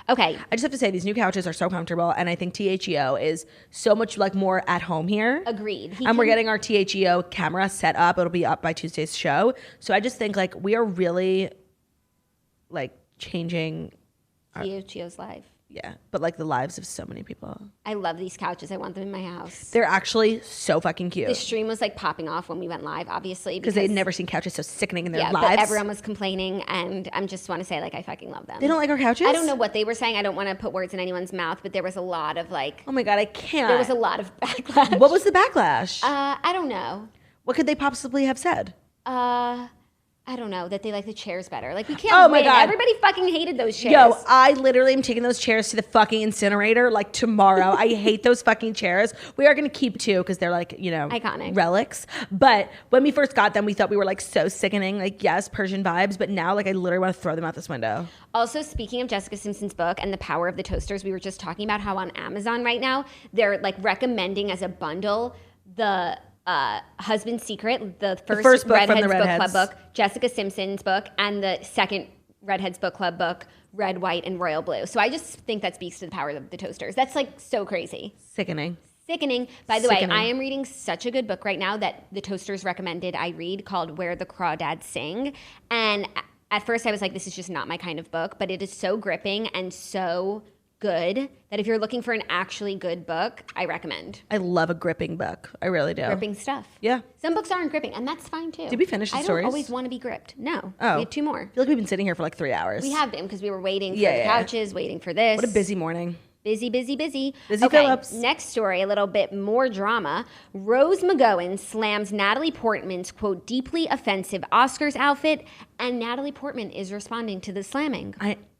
Okay. I just have to say these new couches are so comfortable, and I think THEO is so much like more at home here. Agreed. We're getting our THEO camera set up. It'll be up by Tuesday's show. So I just think like we are really like changing THEO's life. Yeah, but like the lives of so many people. I love these couches. I want them in my house. They're actually so fucking cute. The stream was like popping off when we went live, obviously. Because they'd never seen couches so sickening in their lives. But everyone was complaining, and I just want to say, like, I fucking love them. They don't like our couches? I don't know what they were saying. I don't want to put words in anyone's mouth, but there was a lot of like... Oh my God, I can't. There was a lot of backlash. What was the backlash? I don't know. What could they possibly have said? I don't know, that they like the chairs better. Like, we can't win. God. Everybody fucking hated those chairs. Yo, I literally am taking those chairs to the fucking incinerator, like, tomorrow. I hate those fucking chairs. We are going to keep two because they're, like, you know, iconic relics. But when we first got them, we thought we were, like, so sickening. Like, yes, Persian vibes. But now, like, I literally want to throw them out this window. Also, speaking of Jessica Simpson's book and the power of the toasters, we were just talking about how on Amazon right now, they're, like, recommending as a bundle the... Husband's Secret, the first Redheads Book Club book, Jessica Simpson's book, and the second Redheads Book Club book, Red, White, and Royal Blue. So I just think that speaks to the power of the toasters. That's like so crazy. Sickening. By the way, I am reading such a good book right now that the toasters recommended I read called Where the Crawdads Sing. And at first I was like, this is just not my kind of book, but it is so gripping and so good that if you're looking for an actually good book, I recommend. I love a gripping book. I really do. Gripping stuff. Yeah. Some books aren't gripping, and that's fine too. Did we finish the stories? I don't always want to be gripped. No. Oh. We have 2 more. I feel like we've been sitting here for like 3 hours. We have been because we were waiting for the couches, waiting for this. What a busy morning. Busy. Busy Okay, Phillips. next story, a little bit more drama. Rose McGowan slams Natalie Portman's, quote, deeply offensive Oscars outfit, and Natalie Portman is responding to the slamming.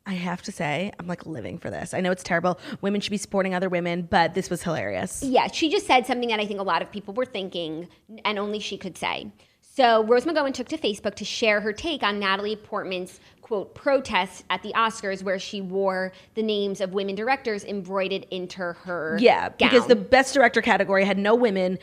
I have to say, I'm like living for this. I know it's terrible. Women should be supporting other women, but this was hilarious. Yeah, she just said something that I think a lot of people were thinking, and only she could say. So Rose McGowan took to Facebook to share her take on Natalie Portman's, quote, protest at the Oscars, where she wore the names of women directors embroidered into her gown. Because the best director category had no women.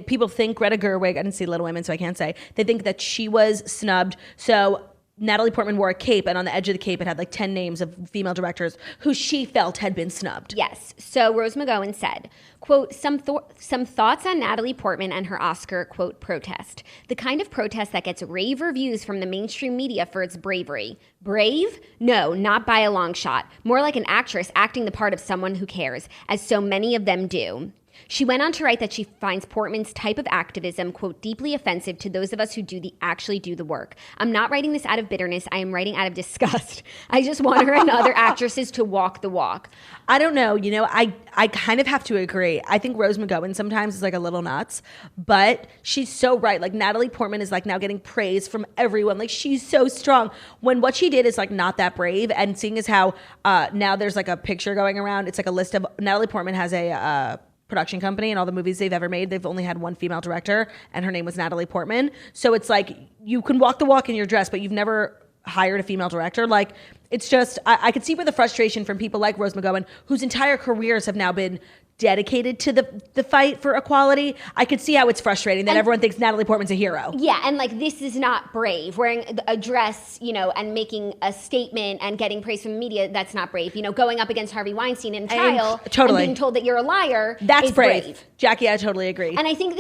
People think Greta Gerwig, I didn't see Little Women, so I can't say. They think that she was snubbed. So Natalie Portman wore a cape, and on the edge of the cape, it had like 10 names of female directors who she felt had been snubbed. Yes. So Rose McGowan said, quote, some thoughts on Natalie Portman and her Oscar, quote, protest. The kind of protest that gets rave reviews from the mainstream media for its bravery. Brave? No, not by a long shot. More like an actress acting the part of someone who cares, as so many of them do. She went on to write that she finds Portman's type of activism, quote, deeply offensive to those of us who actually do the work. I'm not writing this out of bitterness. I am writing out of disgust. I just want her and other actresses to walk the walk. I don't know. I kind of have to agree. I think Rose McGowan sometimes is like a little nuts, but she's so right. Like Natalie Portman is like now getting praise from everyone. Like she's so strong when what she did is like not that brave. And seeing as how now there's like a picture going around, it's like a list of Natalie Portman has a production company, and all the movies they've ever made, they've only had one female director, and her name was Natalie Portman. So it's like you can walk the walk in your dress, but you've never hired a female director. Like it's just I could see where the frustration from people like Rose McGowan, whose entire careers have now been dedicated to the fight for equality. I could see how it's frustrating that everyone thinks Natalie Portman's a hero. Yeah, and like this is not brave. Wearing a dress, and making a statement and getting praise from the media, that's not brave. Going up against Harvey Weinstein in a trial and being told that you're a liar, that's is brave. Jackie, I totally agree. And I think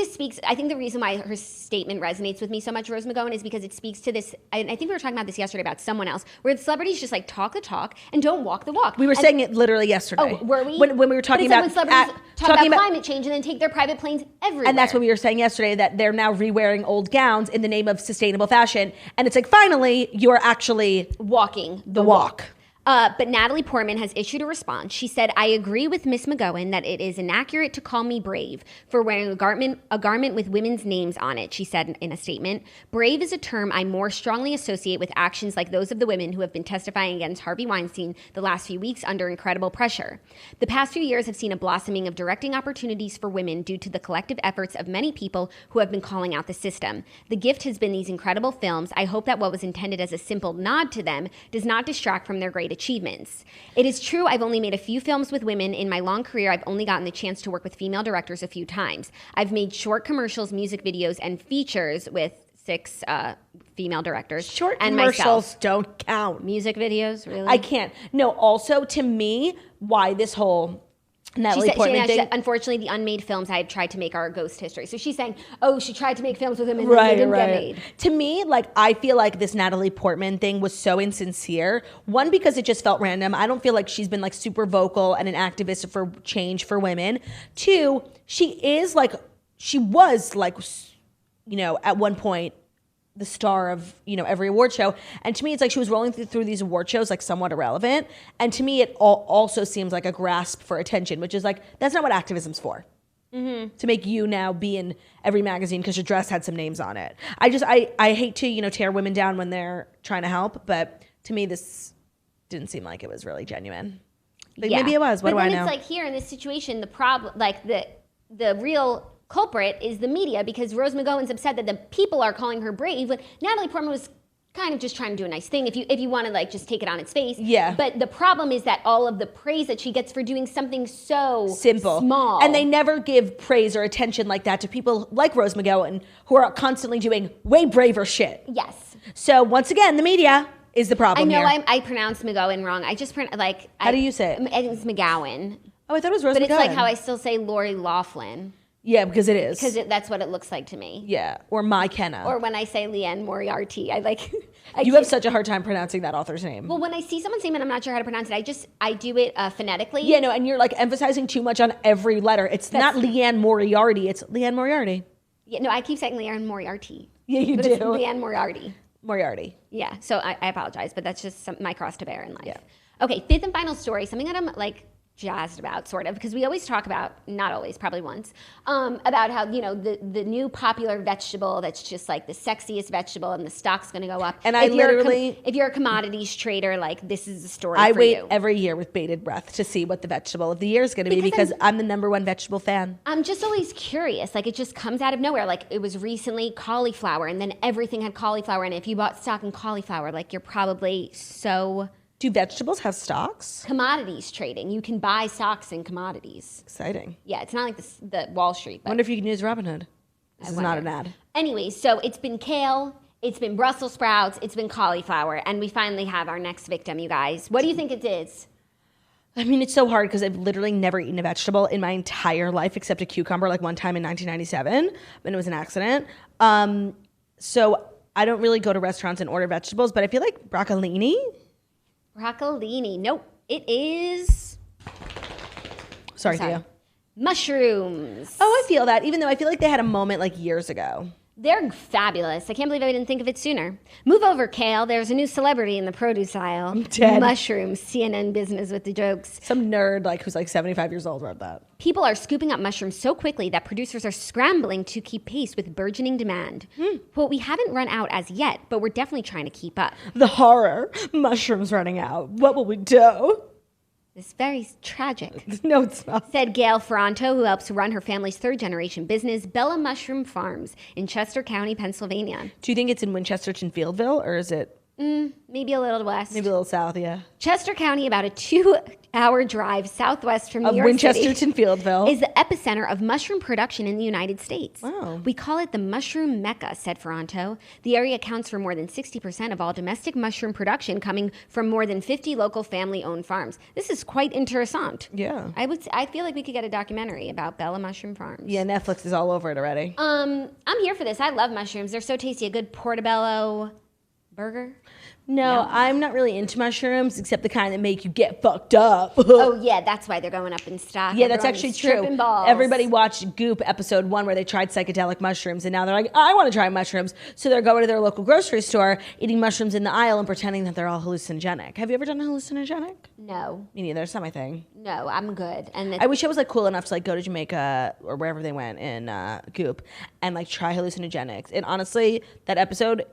I think the reason why her statement resonates with me so much, Rose McGowan, is because it speaks to this, and I think we were talking about this yesterday about someone else, where the celebrities just like talk the talk and don't walk the walk. We were saying it literally yesterday. Oh, were we? When we were talking about talk about climate change and then take their private planes everywhere. And that's what we were saying yesterday, that they're now re-wearing old gowns in the name of sustainable fashion. And it's like, finally, you're actually walking the walk. But Natalie Portman has issued a response. She said, I agree with Miss McGowan that it is inaccurate to call me brave for wearing a garment with women's names on it, she said in a statement. Brave is a term I more strongly associate with actions like those of the women who have been testifying against Harvey Weinstein the last few weeks under incredible pressure. The past few years have seen a blossoming of directing opportunities for women due to the collective efforts of many people who have been calling out the system. The gift has been these incredible films. I hope that what was intended as a simple nod to them does not distract from their great achievements. It is true I've only made a few films with women. In my long career, I've only gotten the chance to work with female directors a few times. I've made short commercials, music videos, and features with 6 female directors. Short and commercials myself. don't count. Music videos, really? I can't. No, also to me, why this whole Natalie Portman thing. She said, unfortunately, the unmade films I have tried to make are a ghost history. So she's saying, she tried to make films with women and they didn't get made. To me, I feel like this Natalie Portman thing was so insincere. One, because it just felt random. I don't feel like she's been super vocal and an activist for change for women. 2, she was at one point the star of every award show, and to me it's like she was rolling through these award shows somewhat irrelevant, and to me it also seems like a grasp for attention, which is that's not what activism's for. Mm-hmm. To make you now be in every magazine because your dress had some names on it. I hate to tear women down when they're trying to help, but to me this didn't seem like it was really genuine. Maybe it was. What do I know? It's here in this situation, the problem, the real culprit is the media, because Rose McGowan's upset that the people are calling her brave when Natalie Portman was kind of just trying to do a nice thing if you want to just take it on its face. Yeah. But the problem is that all of the praise that she gets for doing something so simple, small, and they never give praise or attention like that to people like Rose McGowan who are constantly doing way braver shit. Yes. So once again, the media is the problem. I know here. I pronounced McGowan wrong. I just how do you say it? I think it's McGowan. Oh, I thought it was Rose McGowan. But it's McGowan. how I still say Lori Loughlin. Yeah, because it is. Because that's what it looks like to me. Yeah, or My Kenna. Or when I say Leanne Moriarty, You have such a hard time pronouncing that author's name. Well, when I see someone's name and I'm not sure how to pronounce it, I do it phonetically. Yeah, no, and you're like emphasizing too much on every letter. It's not Leanne Moriarty, it's Leanne Moriarty. Yeah, no, I keep saying Leanne Moriarty. Yeah, you but do. It's Leanne Moriarty. Moriarty. Yeah, so I apologize, but that's just my cross to bear in life. Yeah. Okay, fifth and final story, something that I'm like jazzed about, sort of, because we always talk about, not always, probably once, about how, you know, the new popular vegetable that's just like the sexiest vegetable and the stock's going to go up. And if you're a commodities trader, like this is the story I for wait you. every year with bated breath to see what the vegetable of the year is going to be because I'm the number one vegetable fan. I'm just always curious. Like, it just comes out of nowhere. Like, it was recently cauliflower, and then everything had cauliflower in it. If you bought stock in cauliflower, like, you're probably so... Do vegetables have stocks? Commodities trading. You can buy stocks in commodities. Exciting. Yeah, it's not like the Wall Street. I wonder if you can use Robinhood. This is not an ad. Anyway, so it's been kale, it's been Brussels sprouts, it's been cauliflower, and we finally have our next victim, you guys. What do you think it is? I mean, it's so hard because I've literally never eaten a vegetable in my entire life except a cucumber, like one time in 1997, and it was an accident. So I don't really go to restaurants and order vegetables, but I feel like broccolini. Broccolini. Nope. It is... Sorry, Thea. Mushrooms. Oh, I feel that, even though I feel like they had a moment like years ago. They're fabulous. I can't believe I didn't think of it sooner. Move over, kale. There's a new celebrity in the produce aisle. I'm dead. Mushrooms. CNN Business with the jokes. Some nerd who's like 75 years old wrote that. People are scooping up mushrooms so quickly that producers are scrambling to keep pace with burgeoning demand. Well, we haven't run out as yet, but we're definitely trying to keep up. The horror. Mushrooms running out. What will we do? It's very tragic. No, it's not. Said Gail Ferranto, who helps run her family's third-generation business, Bella Mushroom Farms, in Chester County, Pennsylvania. Do you think it's in Winchesterton Fieldville, or is it? Maybe a little west. Maybe a little south, yeah. Chester County, about a 2-hour drive southwest from New York City, Winchesterton Fieldville is the epicenter of mushroom production in the United States. Wow. We call it the mushroom mecca, said Ferranto. The area accounts for more than 60% of all domestic mushroom production, coming from more than 50 local family-owned farms. This is quite interessant. Yeah. I feel like we could get a documentary about Bella Mushroom Farms. Yeah, Netflix is all over it already. I'm here for this. I love mushrooms. They're so tasty. A good portobello burger. No, I'm not really into mushrooms, except the kind that make you get fucked up. Oh, yeah, that's why they're going up in stock. Yeah, that's actually true. Balls. Everybody watched Goop episode 1 where they tried psychedelic mushrooms, and now they're like, I want to try mushrooms. So they're going to their local grocery store, eating mushrooms in the aisle and pretending that they're all hallucinogenic. Have you ever done a hallucinogenic? No. Me neither. It's not my thing. No, I'm good. And I wish I was cool enough to go to Jamaica or wherever they went in Goop and try hallucinogenics. And honestly, that episode,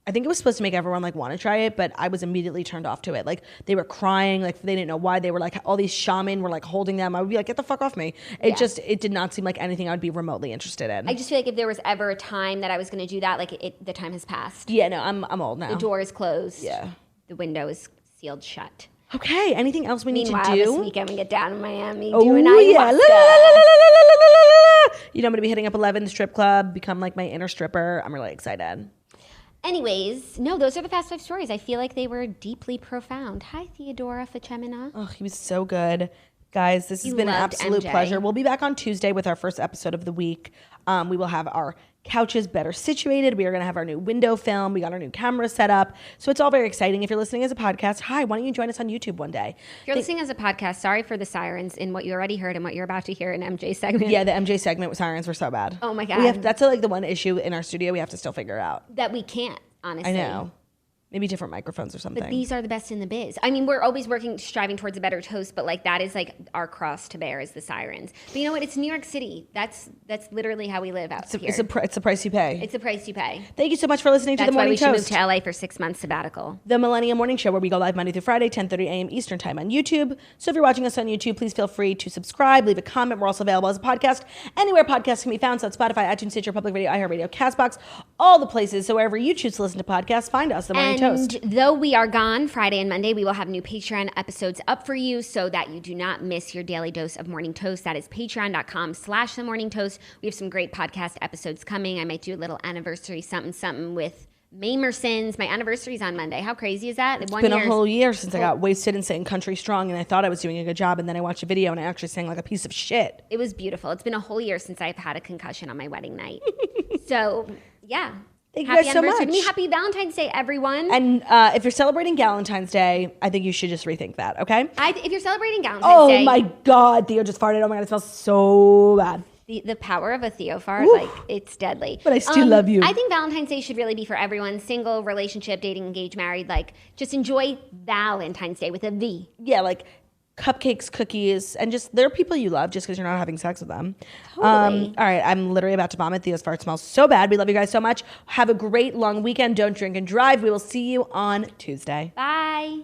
I think it was supposed to make everyone want to try it, but I was immediately turned off to it. They were crying, they didn't know why. They were all these shaman were holding them. I would be like, get the fuck off me. It did not seem like anything I would be remotely interested in. I just feel like if there was ever a time that I was going to do that, the time has passed. Yeah, no, I'm old now. The door is closed. Yeah. The window is sealed shut. Okay, anything else we need to do? Meanwhile, this weekend we get down in Miami Oh, doing yeah. ayahuasca. I'm going to be hitting up 11 strip club, become my inner stripper. I'm really excited. Anyways, no, those are the Fast 5 stories. I feel like they were deeply profound. Hi, Theodora Fachemina. Oh, he was so good. Guys, this has been an absolute pleasure. We'll be back on Tuesday with our first episode of the week. We will have our couches better situated. We are going to have our new window film. We got our new camera set up. So it's all very exciting. If you're listening as a podcast, hi, why don't you join us on YouTube one day? If you're listening as a podcast, sorry for the sirens in what you already heard and what you're about to hear in MJ segment. Yeah, the MJ segment with sirens were so bad. Oh my God. That's the one issue in our studio we have to still figure out. That we can't, honestly. I know. Maybe different microphones or something. But these are the best in the biz. I mean, we're always striving towards a better toast, but that is our cross to bear is the sirens. But you know what? It's New York City. That's literally how we live out here. It's a price you pay. It's a price you pay. Thank you so much for listening to The Morning Toast. That's why we should move to LA for 6 months sabbatical. The Millennium Morning Show, where we go live Monday through Friday, 10:30 a.m. Eastern Time on YouTube. So if you're watching us on YouTube, please feel free to subscribe, leave a comment. We're also available as a podcast anywhere podcasts can be found. So Spotify, iTunes, Stitcher, Public Radio, iHeartRadio, CastBox, all the places. So wherever you choose to listen to podcasts, find us, The Morning Toast. Though we are gone Friday and Monday, we will have new Patreon episodes up for you so that you do not miss your daily dose of Morning Toast. That is patreon.com/themorningtoast. We have some great podcast episodes coming. I might do a little anniversary something with Mamersons. My anniversary's on Monday. How crazy is that? It's been a whole year since I got wasted and sang Country Strong, and I thought I was doing a good job, and then I watched a video and I actually sang like a piece of shit. It was beautiful. It's been a whole year since I've had a concussion on my wedding night. So, yeah. Thank happy you guys so anniversary much. to me. Happy Valentine's Day, everyone. And if you're celebrating Valentine's Day, I think you should just rethink that, okay? If you're celebrating Valentine's Day. Oh my God, Theo just farted. Oh my God, it smells so bad. The power of a Theo fart, Ooh. like, it's deadly. But I still love you. I think Valentine's Day should really be for everyone. Single, relationship, dating, engaged, married. Like, just enjoy Valentine's Day with a V. Yeah, like cupcakes, cookies, and just they're people you love just because you're not having sex with them. Totally. All right, I'm literally about to vomit. Theo's fart smells so bad. We love you guys so much. Have a great long weekend. Don't drink and drive. We will see you on Tuesday. Bye.